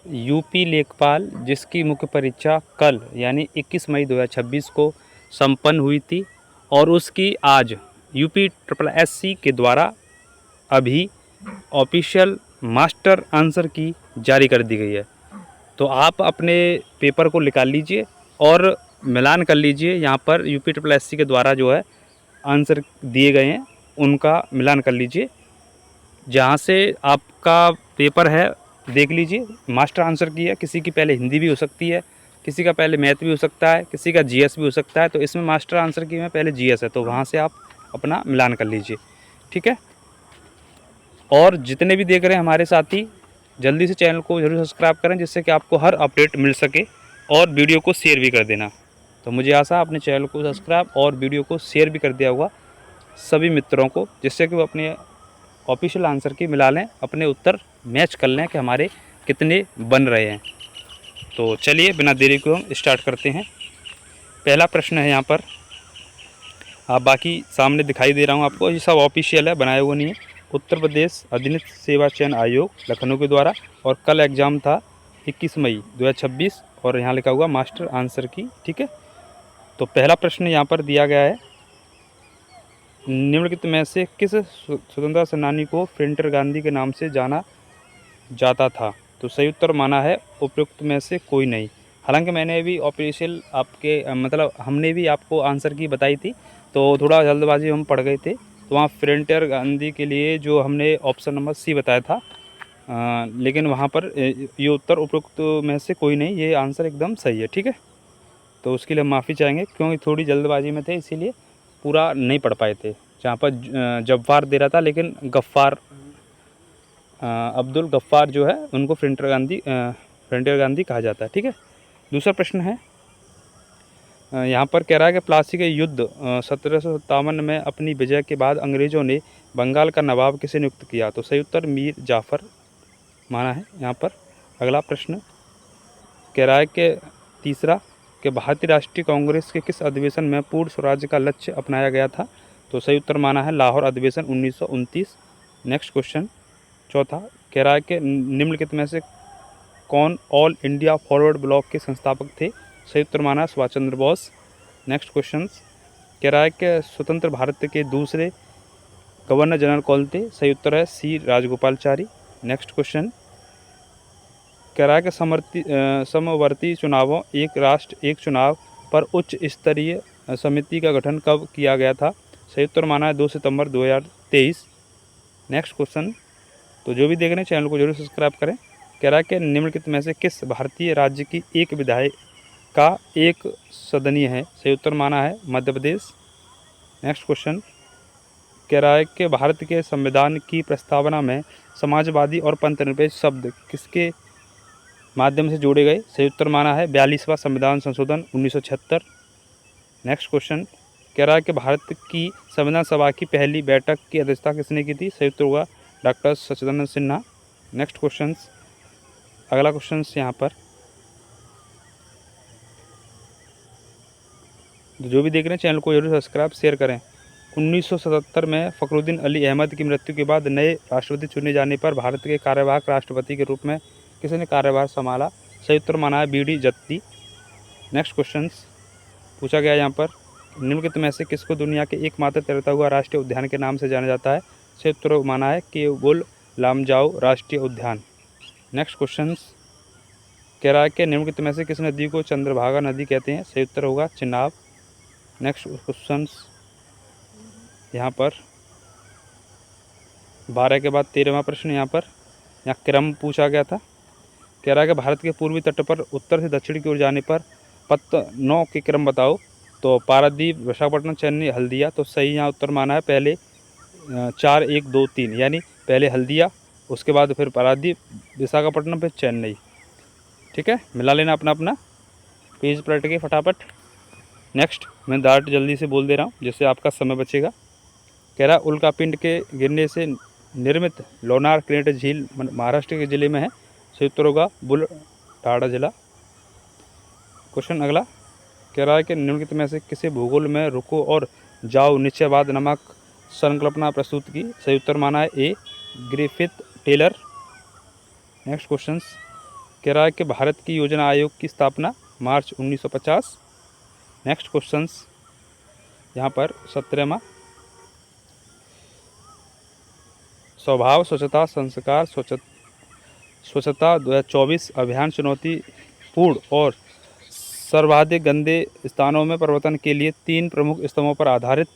UP लेखपाल जिसकी मुख्य परीक्षा कल यानी 21 मई 2026 को संपन्न हुई थी और उसकी आज यूपी ट्रिपल एससी के द्वारा अभी ऑफिशियल मास्टर आंसर की जारी कर दी गई है। तो आप अपने पेपर को निकाल लीजिए और मिलान कर लीजिए। यहाँ पर यूपी ट्रिपल एससी के द्वारा जो है आंसर दिए गए हैं उनका मिलान कर लीजिए। जहाँ से आपका पेपर है देख लीजिए, मास्टर आंसर की है। किसी की पहले हिंदी भी हो सकती है, किसी का पहले मैथ भी हो सकता है, किसी का जीएस भी हो सकता है। तो इसमें मास्टर आंसर की में पहले जीएस है, तो वहाँ से आप अपना मिलान कर लीजिए, ठीक है। और जितने भी देख रहे हैं हमारे साथी, जल्दी से चैनल को जरूर सब्सक्राइब करें जिससे कि आपको हर अपडेट मिल सके, और वीडियो को शेयर भी कर देना। तो मुझे आशा अपने चैनल को सब्सक्राइब और वीडियो को शेयर भी कर दिया होगा सभी मित्रों को, जिससे कि वो अपने ऑफिशियल आंसर की मिला लें, अपने उत्तर मैच कर लें कि हमारे कितने बन रहे हैं। तो चलिए बिना देरी को हम स्टार्ट करते हैं। पहला प्रश्न है यहाँ पर, आप बाकी सामने दिखाई दे रहा हूँ आपको, ये सब ऑफिशियल है, बनाया हुआ नहीं है। उत्तर प्रदेश अधीनस्थ सेवा चयन आयोग लखनऊ के द्वारा, और कल एग्ज़ाम था 21 मई 2026, और यहाँ लिखा हुआ मास्टर आंसर की, ठीक है। तो पहला प्रश्न यहाँ पर दिया गया है, निम्नलिखित में से किस स्वतंत्रता सेनानी को फ्रंटियर गांधी के नाम से जाना जाता था? तो सही उत्तर माना है उपयुक्त में से कोई नहीं। हालांकि मैंने भी ऑफिशियल आपके मतलब हमने भी आपको आंसर की बताई थी, तो थोड़ा जल्दबाजी हम पड़ गए थे। तो वहाँ फ्रंटियर गांधी के लिए जो हमने ऑप्शन नंबर सी बताया था, लेकिन वहाँ पर ये उत्तर उपयुक्त में से कोई नहीं, ये आंसर एकदम सही है, ठीक है। तो उसके लिए हम माफ़ी चाहेंगे क्योंकि थोड़ी जल्दबाजी में थे, इसीलिए पूरा नहीं पढ़ पाए थे। जहाँ पर जब्बार दे रहा था, लेकिन गफ्फार अब्दुल गफ्फार जो है उनको फ्रंटियर गांधी कहा जाता है, ठीक है। दूसरा प्रश्न है, यहाँ पर कह रहा है कि प्लासी के युद्ध 1757 में अपनी विजय के बाद अंग्रेज़ों ने बंगाल का नवाब किसे नियुक्त किया? तो सही उत्तर मीर जाफ़र माना है यहाँ पर। अगला प्रश्न कह रहा है कि तीसरा, कि भारतीय राष्ट्रीय कांग्रेस के किस अधिवेशन में पूर्ण स्वराज्य का लक्ष्य अपनाया गया था? तो सही उत्तर माना है लाहौर अधिवेशन 1929। नेक्स्ट क्वेश्चन चौथा, कह रहा है कि निम्नलिखित में से कौन ऑल इंडिया फॉरवर्ड ब्लॉक के संस्थापक थे? सही उत्तर माना सुभाष चंद्र बोस। नेक्स्ट क्वेश्चन कह रहा है कि स्वतंत्र भारत के दूसरे गवर्नर जनरल कौन थे? सही उत्तर है सी राजगोपालचारी। नेक्स्ट क्वेश्चन कह रहा है कि समवर्ती चुनावों एक राष्ट्र एक चुनाव पर उच्च स्तरीय समिति का गठन कब किया गया था? सही उत्तर माना है 2 सितंबर 2023। नेक्स्ट क्वेश्चन, तो जो भी देख रहे हैं चैनल को जरूर सब्सक्राइब करें। कह रहा है कि निम्नलिखित में से किस भारतीय राज्य की एक विधायक का एक सदनीय है? सही उत्तर माना है मध्य प्रदेश। नेक्स्ट क्वेश्चन कह रहा है कि भारत के संविधान की प्रस्तावना में समाजवादी और पंथनिरपेक्ष शब्द किसके माध्यम से जोड़े गए? सही उत्तर माना है 42वां संविधान संशोधन 1976। नेक्स्ट क्वेश्चन कह रहा है कि भारत की संविधान सभा की पहली बैठक की अध्यक्षता किसने की थी? सही उत्तर होगा डॉक्टर सच्चिदानंद सिन्हा। नेक्स्ट क्वेश्चन, अगला क्वेश्चन यहाँ पर, जो भी देख रहे हैं चैनल को जरूर सब्सक्राइब शेयर करें। 1977 में फखरुद्दीन अली अहमद की मृत्यु के बाद नए राष्ट्रपति चुने जाने पर भारत के कार्यवाहक राष्ट्रपति के रूप में किसने कार्यभार संभाला? सही उत्तर माना है बीडी जत्ती। नेक्स्ट क्वेश्चन पूछा गया यहाँ पर, निम्नलिखित में से किसको दुनिया के एकमात्र तैरता हुआ राष्ट्रीय उद्यान के नाम से जाना जाता है? सही उत्तर माना है केवुल लामजाओ राष्ट्रीय उद्यान। नेक्स्ट क्वेश्चन कह रहा है कि निम्नलिखित में से किस नदी को चंद्रभागा नदी कहते हैं? सही उत्तर होगा चिनाब। नेक्स्ट क्वेश्चन यहाँ पर 12 के बाद 13वां प्रश्न, यहाँ क्रम पूछा गया था। कह रहा है कि भारत के पूर्वी तट पर उत्तर से दक्षिण की ओर जाने पर पथ 9 के क्रम बताओ? तो पारादीप, विशाखापट्टनम, चेन्नई, हल्दिया। तो सही यहाँ उत्तर माना है पहले 4 1 2 3, यानी पहले हल्दिया, उसके बाद फिर पारादीप, विशाखापट्टनम, फिर चेन्नई, ठीक है। मिला लेना अपना अपना, पेज पलट के फटाफट। नेक्स्ट मैं दाट जल्दी से बोल दे रहा हूँ जिससे आपका समय बचेगा। कह रहा उल्कापिंड के गिरने से निर्मित लोनार क्रेट झील महाराष्ट्र के ज़िले में है? सही उत्तर होगा बुलढाणा जिला। क्वेश्चन अगला कह रहा है कि निम्नलिखित में से किसी भूगोल में रुको और जाओ निश्चयवाद नामक संकल्पना प्रस्तुत की? सही उत्तर माना है ए ग्रिफिथ टेलर। नेक्स्ट क्वेश्चन कह रहा है कि भारत की योजना आयोग की स्थापना मार्च 1950। नेक्स्ट क्वेश्चंस यहाँ पर 17वां, स्वभाव स्वच्छता संस्कार स्वच्छता 2024 अभियान चुनौतीपूर्ण और सर्वाधिक गंदे स्थानों में परिवर्तन के लिए 3 प्रमुख स्तंभों पर आधारित।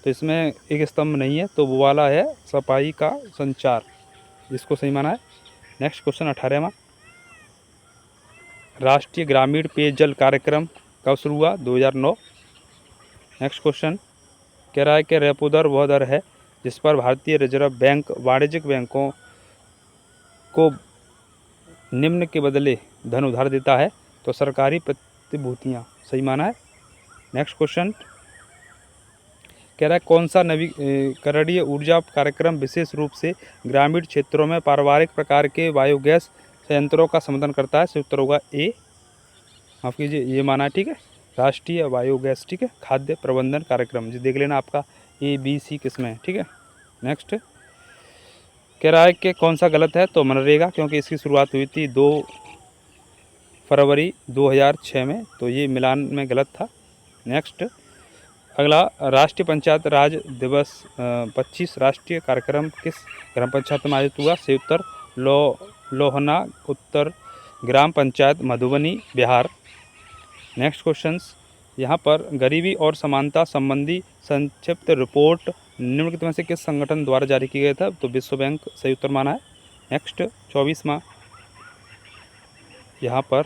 तो इसमें एक स्तंभ नहीं है, तो वो वाला है सफाई का संचार, जिसको सही माना है। नेक्स्ट क्वेश्चन 18वां, राष्ट्रीय ग्रामीण पेयजल कार्यक्रम कब शुरू हुआ? 2009। नेक्स्ट क्वेश्चन कह रहा है कि रेपो दर वह दर है जिस पर भारतीय रिजर्व बैंक वाणिज्यिक बैंकों को निम्न के बदले धन उधार देता है। तो सरकारी प्रतिभूतियाँ, सही माना है। नेक्स्ट क्वेश्चन कह रहा है कौन सा नवीकरणीय ऊर्जा कार्यक्रम विशेष रूप से ग्रामीण क्षेत्रों में पारिवारिक प्रकार के बायोगैस संयंत्रों का समर्थन करता है? सही उत्तर होगा ए, माफ़ कीजिए, ये माना है, ठीक है, राष्ट्रीय बायोगैस, ठीक है, खाद्य प्रबंधन कार्यक्रम। जी देख लेना आपका ए बी सी किसमें है, ठीक है। नेक्स्ट कह रहा है कि कौन सा गलत है? तो मनरेगा, क्योंकि इसकी शुरुआत हुई थी 2 फरवरी 2006 में, तो ये मिलान में गलत था। नेक्स्ट अगला, राष्ट्रीय पंचायत राज दिवस 25 राष्ट्रीय कार्यक्रम किस ग्राम पंचायत में आयोजित हुआ? सही उत्तर लोहना उत्तर ग्राम पंचायत मधुबनी बिहार। नेक्स्ट क्वेश्चंस यहाँ पर गरीबी और समानता संबंधी संक्षिप्त रिपोर्ट निम्नलिखित में से किस संगठन द्वारा जारी किया गया था? तो विश्व बैंक, सही उत्तर माना है। नेक्स्ट 24वां यहाँ पर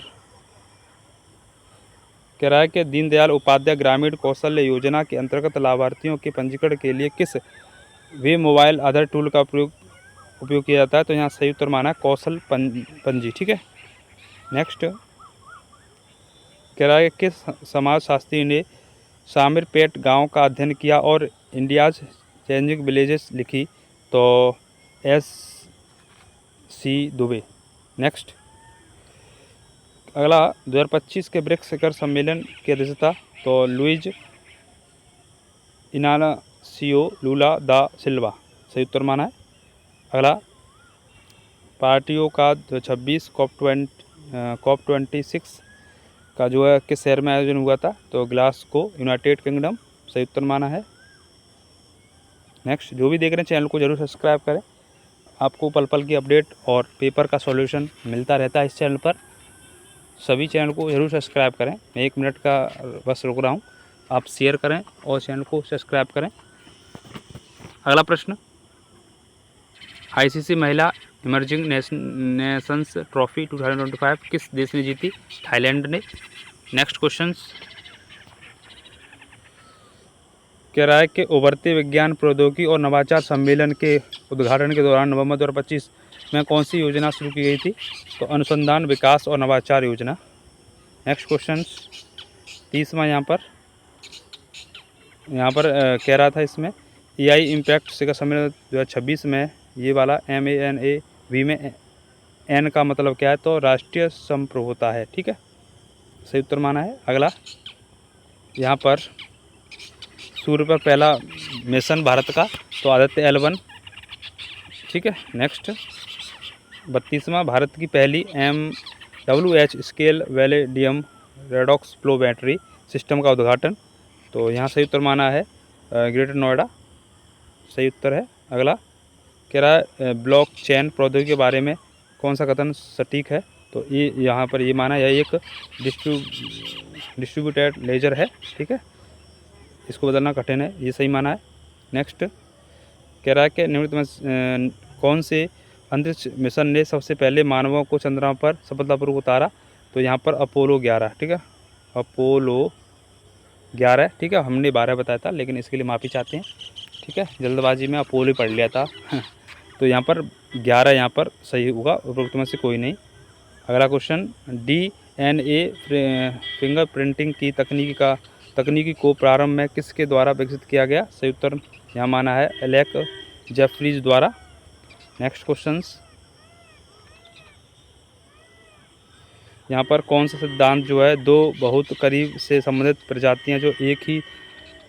कह रहा है कि दीनदयाल उपाध्याय ग्रामीण कौशल्य योजना के अंतर्गत लाभार्थियों के पंजीकरण के लिए किस वे मोबाइल आधार टूल का उपयोग किया जाता है? तो यहाँ सही उत्तर माना है कौशल पंजी, ठीक है। नेक्स्ट कह रहा है कि किस समाजशास्त्री ने शामिरपेट गांव का अध्ययन किया और इंडियाज चेंजिंग विलेजेस लिखी? तो S.C. दुबे। नेक्स्ट अगला 2025 के ब्रिक्स शिखर सम्मेलन की अध्यक्षता तो लुइज इनासियो लूला दा सिल्वा, सही उत्तर माना है। अगला पार्टियों का 2026 COP26 का जो है किस शहर में आयोजन हुआ था? तो ग्लासगो, यूनाइटेड किंगडम, सही उत्तर माना है। नेक्स्ट जो भी देख रहे हैं चैनल को जरूर सब्सक्राइब करें, आपको पल पल की अपडेट और पेपर का सॉल्यूशन मिलता रहता है इस चैनल पर। सभी चैनल को जरूर सब्सक्राइब करें। मैं 1 मिनट का बस रुक रहा हूँ, आप शेयर करें और चैनल को सब्सक्राइब करें। अगला प्रश्न, ICC महिला इमर्जिंग नेशंस ट्रॉफी 2025 किस देश ने जीती? थाईलैंड ने। नेक्स्ट क्वेश्चन कह रहा है कि उभरते विज्ञान प्रौद्योगिकी और नवाचार सम्मेलन के उद्घाटन के दौरान नवंबर 2025 में कौन सी योजना शुरू की गई थी? तो अनुसंधान विकास और नवाचार योजना। नेक्स्ट क्वेश्चन 30वां यहाँ पर कह रहा था इसमें AI इम्पैक्ट शिखर सम्मेलन 2026 में ये वाला MANAV में N का मतलब क्या है? तो राष्ट्रीय संप्रभुता है, ठीक है, सही उत्तर माना है। अगला यहाँ पर सूर्य पर पहला मिशन भारत का, तो आदित्य L1, ठीक है। नेक्स्ट 32वां भारत की पहली MWH scale vanadium redox flow battery system का उद्घाटन, तो यहाँ सही उत्तर माना है ग्रेटर नोएडा, सही उत्तर है। अगला कह रहा है ब्लॉकचेन प्रौद्योगिकी के बारे में कौन सा कथन सटीक है? तो ये यहाँ पर ये माना है, यह एक डिस्ट्रीब्यूटेड लेजर है, ठीक है, इसको बदलना कठिन है, ये सही माना है। नेक्स्ट कह रहा है कि निम्नलिखित में कौन से अंतरिक्ष मिशन ने सबसे पहले मानवों को चंद्रमा पर सफलतापूर्वक उतारा? तो यहाँ पर अपोलो 11, ठीक है, अपोलो 11, ठीक है, हमने 12 बताया था लेकिन इसके लिए माफ़ी चाहते हैं, ठीक है, जल्दबाजी में अपोलो पढ़ लिया था तो यहाँ पर 11 यहाँ पर सही होगा, उपरोक्त में से कोई नहीं। अगला क्वेश्चन, DNA फिंगरप्रिंटिंग की तकनीकी को प्रारंभ में किसके द्वारा विकसित किया गया? सही उत्तर यहाँ माना है एलेक जेफरीज द्वारा। नेक्स्ट क्वेश्चंस यहाँ पर कौन सा सिद्धांत जो है दो बहुत करीब से संबंधित प्रजातियाँ जो एक ही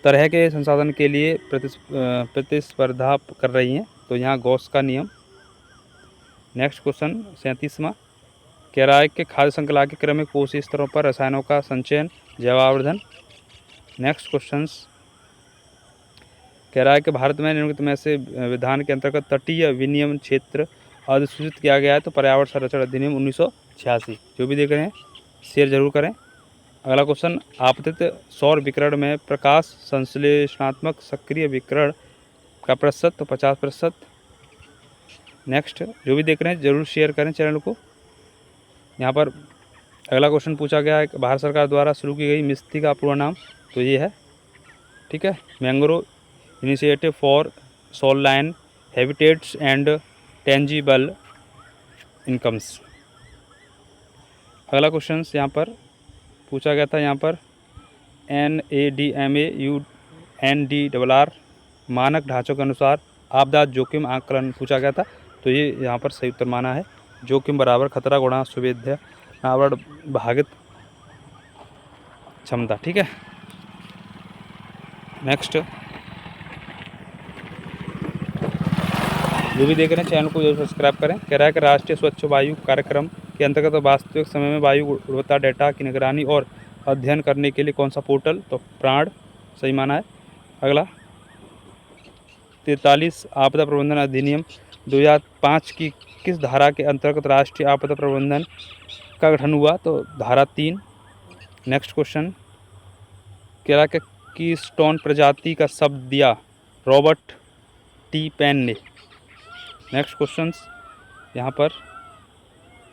तरह के संसाधन के लिए प्रतिस्पर्धा कर रही हैं? तो यहाँ गॉस का नियम। नेक्स्ट क्वेश्चन 37वां कह रहा है कि खाद्य श्रृंखला के क्रमिक पोषी स्तरों पर रसायनों का संचयन, जैवावर्धन। नेक्स्ट क्वेश्चंस कह रहा है कि भारत में निम्नलिखित में से विधान के अंतर्गत तटीय विनियमन क्षेत्र अधिसूचित किया गया है। तो पर्यावरण संरक्षण अधिनियम 1986। जो भी देख रहे हैं शेयर जरूर करें। अगला क्वेश्चन, आपतित सौर विकिरण में प्रकाश संश्लेषणात्मक सक्रिय विकिरण का प्रतिशत, तो 50%। नेक्स्ट जो भी देख रहे हैं जरूर शेयर करें चैनल को। यहाँ पर अगला क्वेश्चन पूछा गया है कि भारत सरकार द्वारा शुरू की गई मिस्टी का पूरा नाम, तो ये है, ठीक है, mangrove initiative for shoreline habitats and tangible incomes. अगला क्वेश्चन यहाँ पर पूछा गया था, यहाँ पर NADMA-UNDRR मानक ढांचों के अनुसार आपदा जोखिम आकलन पूछा गया था। तो ये यहाँ पर सही उत्तर माना है। जोखिम बराबर खतरा गुणा सुविधा आवरण भागित क्षमता, ठीक है। नेक्स्ट जो भी देख रहे हैं चैनल को जरूर सब्सक्राइब करें। कह रहा है कि राष्ट्रीय स्वच्छ वायु कार्यक्रम के अंतर्गत वास्तविक समय में वायु गुणवत्ता डेटा की निगरानी और अध्ययन करने के लिए कौन सा पोर्टल, तो प्राण, सही माना है। अगला 43 आपदा प्रबंधन अधिनियम 2005 की किस धारा के अंतर्गत राष्ट्रीय आपदा प्रबंधन का गठन हुआ, तो धारा 3। नेक्स्ट क्वेश्चन कह रहा है कि कीस्टोन प्रजाति का शब्द दिया रॉबर्ट टी पेन ने। नेक्स्ट क्वेश्चंस यहाँ पर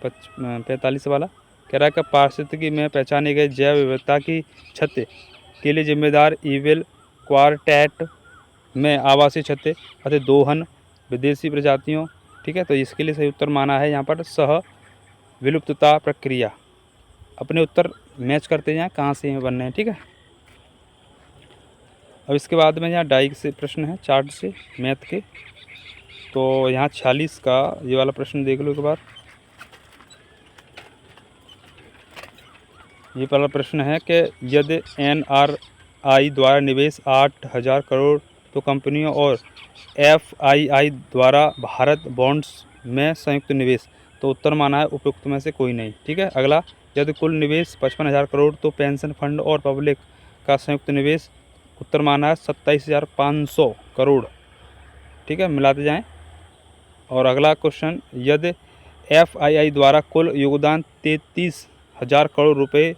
45 वाला कह रहा है कि पारिस्थितिकी में पहचाने गए जैव विविधता की क्षति के लिए जिम्मेदार ईविल क्वार्टेट में आवासीय क्षति अतः दोहन विदेशी प्रजातियों, ठीक है। तो इसके लिए सही उत्तर माना है यहाँ पर सह विलुप्तता प्रक्रिया। अपने उत्तर मैच करते जाएं कहाँ से बनने हैं, ठीक है। अब इसके बाद में यहाँ डाइक से प्रश्न है, चार्ट से मैथ के। तो यहाँ 46 का ये वाला प्रश्न देख लो एक बार। ये पहला प्रश्न है कि यदि NRI द्वारा निवेश 8,000 करोड़ तो कंपनियों और FII द्वारा भारत बॉन्ड्स में संयुक्त निवेश, तो उत्तर माना है उपयुक्त में से कोई नहीं, ठीक है। अगला यदि कुल निवेश 55,000 करोड़ तो पेंशन फंड और पब्लिक का संयुक्त निवेश, उत्तर माना है 27,500 करोड़, ठीक है, मिलाते जाएं। और अगला क्वेश्चन यदि FII द्वारा कुल योगदान 33,000 करोड़ रुपए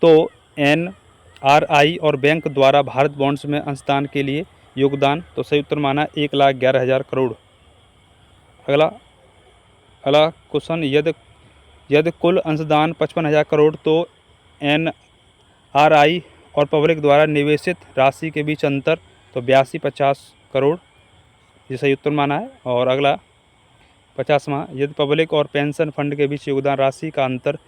तो NRI और बैंक द्वारा भारत बॉन्ड्स में अंशदान के लिए योगदान, तो सही उत्तर माना 1,11,000 करोड़। अगला क्वेश्चन यदि कुल अंशदान 55,000 करोड़ तो NRI और पब्लिक द्वारा निवेशित राशि के बीच अंतर, तो 82-50 करोड़, ये सही उत्तर माना है। और अगला 50वां यदि पब्लिक और पेंशन फंड के बीच योगदान राशि का अंतर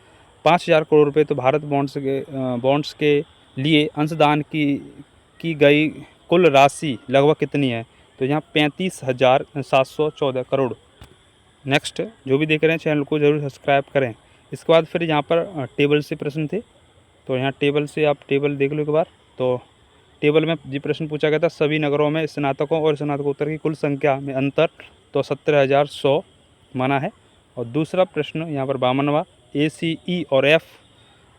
5,000 करोड़ रुपए तो भारत बॉन्ड्स के लिए अंशदान की गई कुल राशि लगभग कितनी है, तो यहाँ 35,714 करोड़। नेक्स्ट जो भी देख रहे हैं चैनल को जरूर सब्सक्राइब करें। इसके बाद फिर यहाँ पर टेबल से प्रश्न थे, तो यहाँ टेबल से आप टेबल देख लो एक बार। तो टेबल में ये प्रश्न पूछा गया था सभी नगरों में स्नातकों और स्नातकोत्तर की कुल संख्या में अंतर, तो 17,100 माना है। और दूसरा प्रश्न यहाँ पर 52वां ACE और F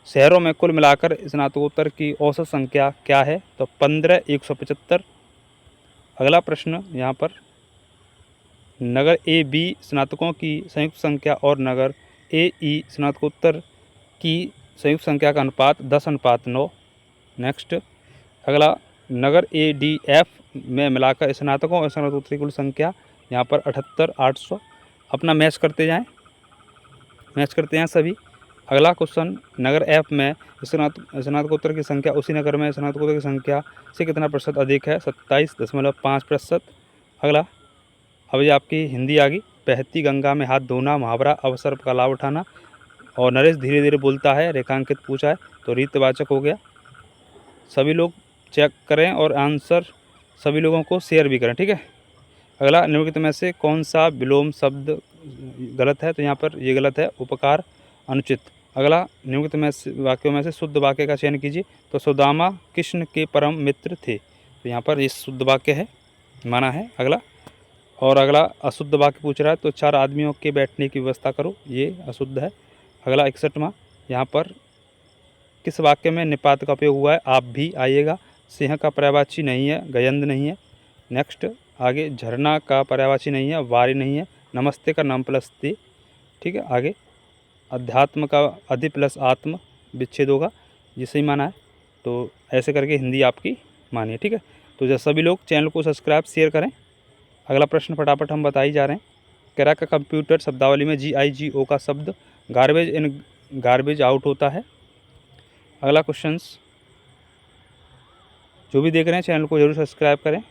शहरों में कुल मिलाकर स्नातकोत्तर की औसत संख्या क्या है, तो 15,175। अगला प्रश्न यहाँ पर नगर AB स्नातकों की संयुक्त संख्या और नगर AE स्नातकोत्तर की संयुक्त संख्या का अनुपात 10:9। नेक्स्ट अगला नगर ADF में मिलाकर स्नातकों और स्नातकोत्तर की कुल संख्या यहाँ पर 78,800। अपना मैच करते जाएं सभी। अगला क्वेश्चन नगर F में स्नातकोत्तर की संख्या उसी नगर में स्नातकोत्तर की संख्या से कितना प्रतिशत अधिक है, 27.5%। अगला अब ये आपकी हिंदी आ गई। बहती गंगा में हाथ धोना, मुहावरा, अवसर का लाभ उठाना। और नरेश धीरे धीरे बोलता है, रेखांकित पूछा है, तो रीतवाचक हो गया। सभी लोग चेक करें और आंसर सभी लोगों को शेयर भी करें, ठीक है। अगला निम्नलिखित में से कौन सा विलोम शब्द गलत है, तो यहाँ पर ये गलत है, उपकार अनुचित। अगला निम्नलिखित में से वाक्यों में से शुद्ध वाक्य का चयन कीजिए, तो सुदामा कृष्ण के परम मित्र थे, तो यहाँ पर ये शुद्ध वाक्य है, माना है। अगला अशुद्ध वाक्य पूछ रहा है, तो 4 आदमियों के बैठने की व्यवस्था करो, ये अशुद्ध है। अगला 61वां, यहाँ पर किस वाक्य में निपात का उपयोग हुआ है? आप भी आइएगा। सिंह का पर्यायवाची नहीं है, गयंद नहीं है। नेक्स्ट आगे, झरना का पर्यायवाची नहीं है, वारी नहीं है। नमस्ते का नाम प्लस ते, ठीक है। आगे, अध्यात्म का अधि प्लस आत्म विच्छेद होगा, ये सही माना है। तो ऐसे करके हिंदी आपकी मानिए, ठीक है। तो जैसे सभी लोग चैनल को सब्सक्राइब शेयर करें। अगला प्रश्न फटाफट हम बता ही जा रहे हैं। कह रहा का कंप्यूटर शब्दावली में GIGO का शब्द गार्बेज इन गार्बेज आउट होता है। अगला क्वेश्चंस, जो भी देख रहे हैं चैनल को जरूर सब्सक्राइब करें।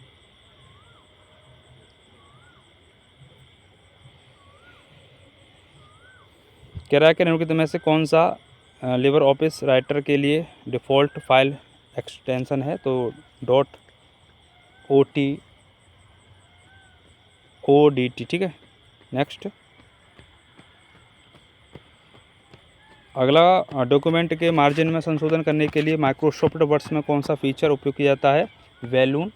कह रहा है कि निम्नलिखित में से कौन सा लिबर ऑफिस राइटर के लिए डिफ़ॉल्ट फाइल एक्सटेंशन है? तो .ODT, ठीक है। नेक्स्ट, अगला, डॉक्यूमेंट के मार्जिन में संशोधन करने के लिए माइक्रोसॉफ्ट वर्ड्स में कौन सा फीचर उपयोग किया जाता है? वैल्यून।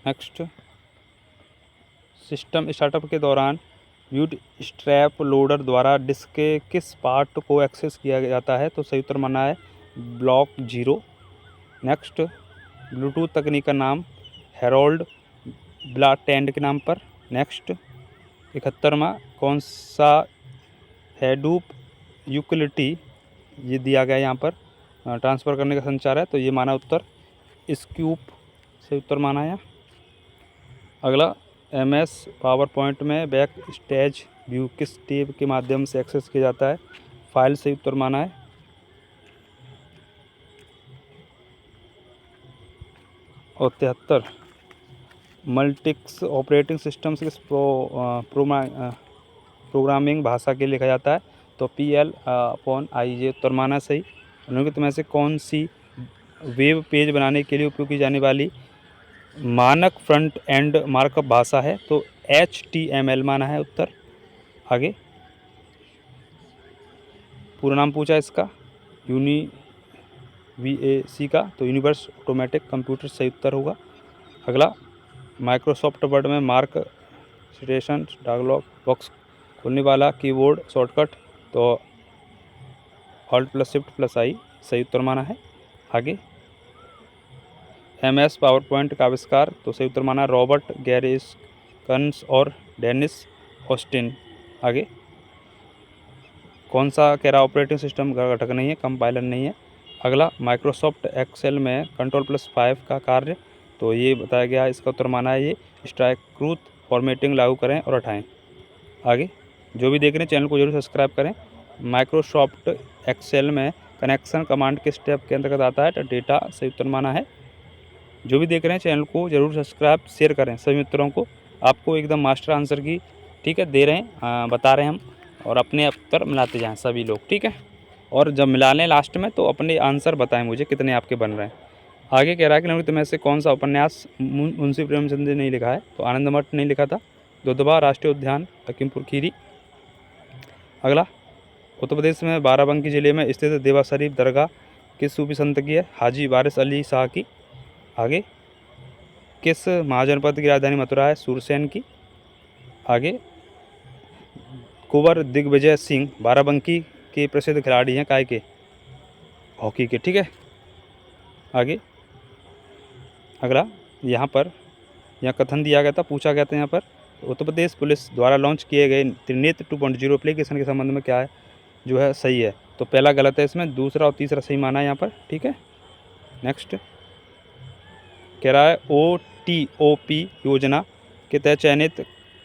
नेक्स्ट, सिस्टम स्टार्टअप के दौरान बूटस्ट्रैप लोडर द्वारा डिस्क के किस पार्ट को एक्सेस किया जाता है? तो सही उत्तर माना है ब्लॉक 0। नेक्स्ट, ब्लूटूथ तकनीक का नाम हेरोल्ड ब्लॉटेंड के नाम पर। नेक्स्ट, 71वां, कौन सा हैडूप यूटिलिटी ये दिया गया यहाँ पर ट्रांसफ़र करने का संचार है? तो ये माना उत्तर स्कूप, सही उत्तर माना है। अगला, MS पावर पॉइंट में बैक स्टेज व्यू किस टैब के माध्यम से एक्सेस किया जाता है? फाइल, सही उत्तर माना है। और 73, मल्टिक्स ऑपरेटिंग सिस्टम्स किस प्रोग्रामिंग भाषा के लिए लिखा जाता है? तो PL/I, ये उत्तर माना सही। निम्नलिखित में से कौन सी वेब पेज बनाने के लिए उपयोग की जाने वाली मानक फ्रंट एंड मार्कअप भाषा है? तो HTML माना है उत्तर। आगे, पूरा नाम पूछा इसका VAC का, तो यूनिवर्स ऑटोमेटिक कंप्यूटर सही उत्तर होगा। अगला, माइक्रोसॉफ्ट वर्ड में मार्क सिटेशन डायलॉग बॉक्स खोलने वाला कीबोर्ड शॉर्टकट, तो Alt+Shift+I सही उत्तर माना है। आगे, MS पावर पॉइंट का आविष्कार, तो सही उत्तर माना रॉबर्ट गैरिस्कन्स और डेनिस ऑस्टिन। आगे, कौन सा कह रहा ऑपरेटिंग सिस्टम का घटक नहीं है? कंपाइलर नहीं है। अगला, माइक्रोसॉफ्ट एक्सेल में Ctrl+5 का कार्य, तो ये बताया गया, इसका उत्तर माना है ये स्ट्राइकरूट फॉर्मेटिंग लागू करें और हटाएं। आगे, जो भी देख रहे हैं चैनल को जरूर सब्सक्राइब करें। माइक्रोसॉफ्ट एक्सेल में कनेक्शन कमांड के स्टेप के अंतर्गत आता है? तो डेटा, सही उत्तर माना है। जो भी देख रहे हैं चैनल को जरूर सब्सक्राइब शेयर करें। सभी मित्रों को आपको एकदम मास्टर आंसर की, ठीक है, दे रहे हैं, बता रहे हैं हम, और अपने उत्तर मिलाते जाएं सभी लोग, ठीक है। और जब मिला लें लास्ट में तो अपने आंसर बताएं मुझे कितने आपके बन रहे हैं। आगे कह रहा है कि निम्नलिखित में से कौन सा उपन्यास मुंशी प्रेमचंद ने नहीं लिखा है? तो आनंद मठ नहीं लिखा था। दुधवा राष्ट्रीय उद्यान लखीमपुर खीरी। अगला, उत्तर प्रदेश में बाराबंकी जिले में स्थित देवा शरीफ दरगाह किस सूफी संत की है? हाजी वारिस अली शाह की। आगे, किस महाजनपद की राजधानी मथुरा है? सूरसेन की। आगे, कुंवर दिग्विजय सिंह बाराबंकी के प्रसिद्ध खिलाड़ी हैं, काय के? हॉकी के, ठीक है। आगे, अगला, यहाँ पर कथन दिया गया था, पूछा गया था यहाँ पर, उत्तर प्रदेश पुलिस द्वारा लॉन्च किए गए त्रिनेत्र 2.0 एप्लीकेशन के संबंध में क्या है जो है सही है? तो पहला गलत है इसमें, दूसरा और तीसरा सही माना है यहाँ पर, ठीक है। नेक्स्ट, कह रहा है OTOP योजना के तहत चयनित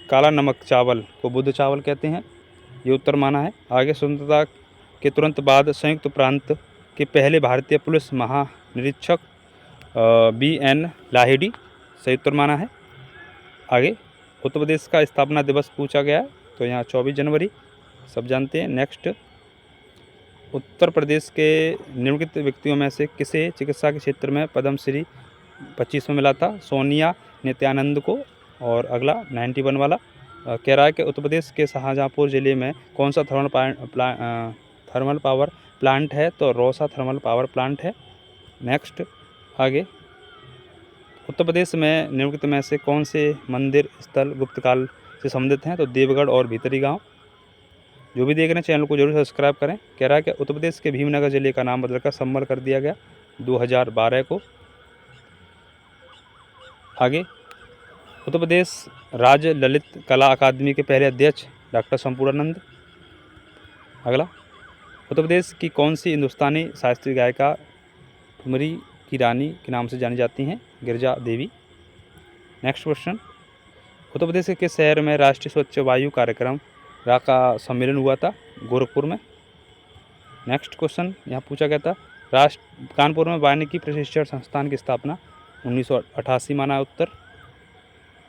काला नमक चावल को बुध चावल कहते हैं, ये उत्तर माना है। आगे, स्वतंत्रता के तुरंत बाद संयुक्त प्रांत के पहले भारतीय पुलिस महानिरीक्षक BN लाहिड़ी, सही उत्तर माना है। आगे, उत्तर प्रदेश का स्थापना दिवस पूछा गया है, तो यहाँ 24 जनवरी, सब जानते हैं। नेक्स्ट, उत्तर प्रदेश के निम्नलिखित व्यक्तियों में से किसे चिकित्सा के क्षेत्र में पद्मश्री 25 में मिला था? सोनिया नित्यानंद को। और अगला 91 वाला, कह रहा है कि उत्तर प्रदेश के शाहजहाँपुर ज़िले में कौन सा थर्मल पावर प्लांट है? तो रौसा थर्मल पावर प्लांट है। नेक्स्ट, आगे, उत्तर प्रदेश में निम्नलिखित में से कौन से मंदिर स्थल गुप्त काल से संबंधित हैं? तो देवगढ़ और भीतरी गांव। जो भी देख रहे हैं चैनल को जरूर सब्सक्राइब करें। कह रहा है कि उत्तर प्रदेश के भीमनगर जिले का नाम बदलकर संभल कर दिया गया 2012 को। आगे, उत्तर प्रदेश राज्य ललित कला अकादमी के पहले अध्यक्ष डॉक्टर संपूर्णानंद। अगला, उत्तर प्रदेश की कौन सी हिंदुस्तानी शास्त्रीय गायिका ठुमरी की रानी के नाम से जानी जाती हैं? गिरिजा देवी। नेक्स्ट क्वेश्चन, उत्तर प्रदेश के किस शहर में राष्ट्रीय स्वच्छ वायु कार्यक्रम रा का सम्मेलन हुआ था? गोरखपुर में। नेक्स्ट क्वेश्चन यहाँ पूछा गया था, कानपुर में वानिकी प्रशिक्षण संस्थान की स्थापना 1988 माना है उत्तर।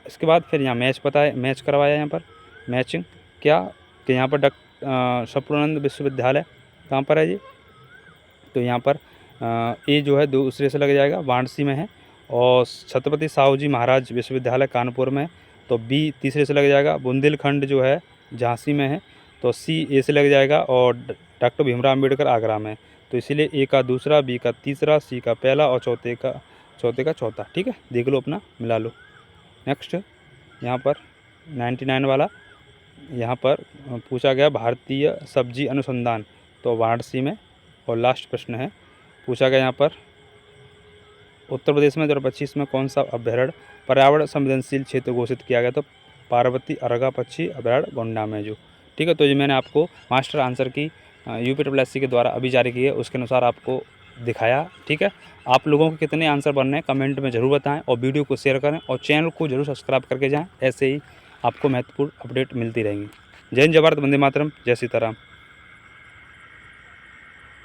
इसके बाद फिर यहाँ मैच करवाया, यहाँ पर मैचिंग क्या कि यहाँ पर संपूर्णानंद विश्वविद्यालय कहाँ पर है ये? तो यहाँ पर ए जो है दूसरे से लग जाएगा, वाराणसी में है। और छत्रपति साहू जी महाराज विश्वविद्यालय कानपुर में, तो बी तीसरे से लग जाएगा। बुंदेलखंड जो है झांसी में है, तो सी ए से लग जाएगा। और डॉक्टर भीमराव अम्बेडकर आगरा में, तो इसीलिए ए का दूसरा, बी का तीसरा, सी का पहला और चौथे का चौथा। ठीक है, देख लो अपना, मिला लो। नेक्स्ट यहाँ पर 99 वाला यहाँ पर पूछा गया भारतीय सब्जी अनुसंधान, तो वाराणसी में। और लास्ट प्रश्न है पूछा गया यहाँ पर, उत्तर प्रदेश में 2025 में कौन सा अभ्यारण्य पर्यावरण संवेदनशील क्षेत्र घोषित किया गया? तो पार्वती अरगा पक्षी अभ्यारण्य गोंडा में जो। ठीक है, तो ये मैंने आपको मास्टर आंसर की UPSSC के द्वारा अभी जारी की है, उसके अनुसार आपको दिखाया। ठीक है, आप लोगों के कितने आंसर बन रहे हैं कमेंट में ज़रूर बताएं, और वीडियो को शेयर करें और चैनल को जरूर सब्सक्राइब करके जाएं। ऐसे ही आपको महत्वपूर्ण अपडेट मिलती रहेंगी। जय हिंद, जय भारत, वंदे मातरम, जय सीताराम।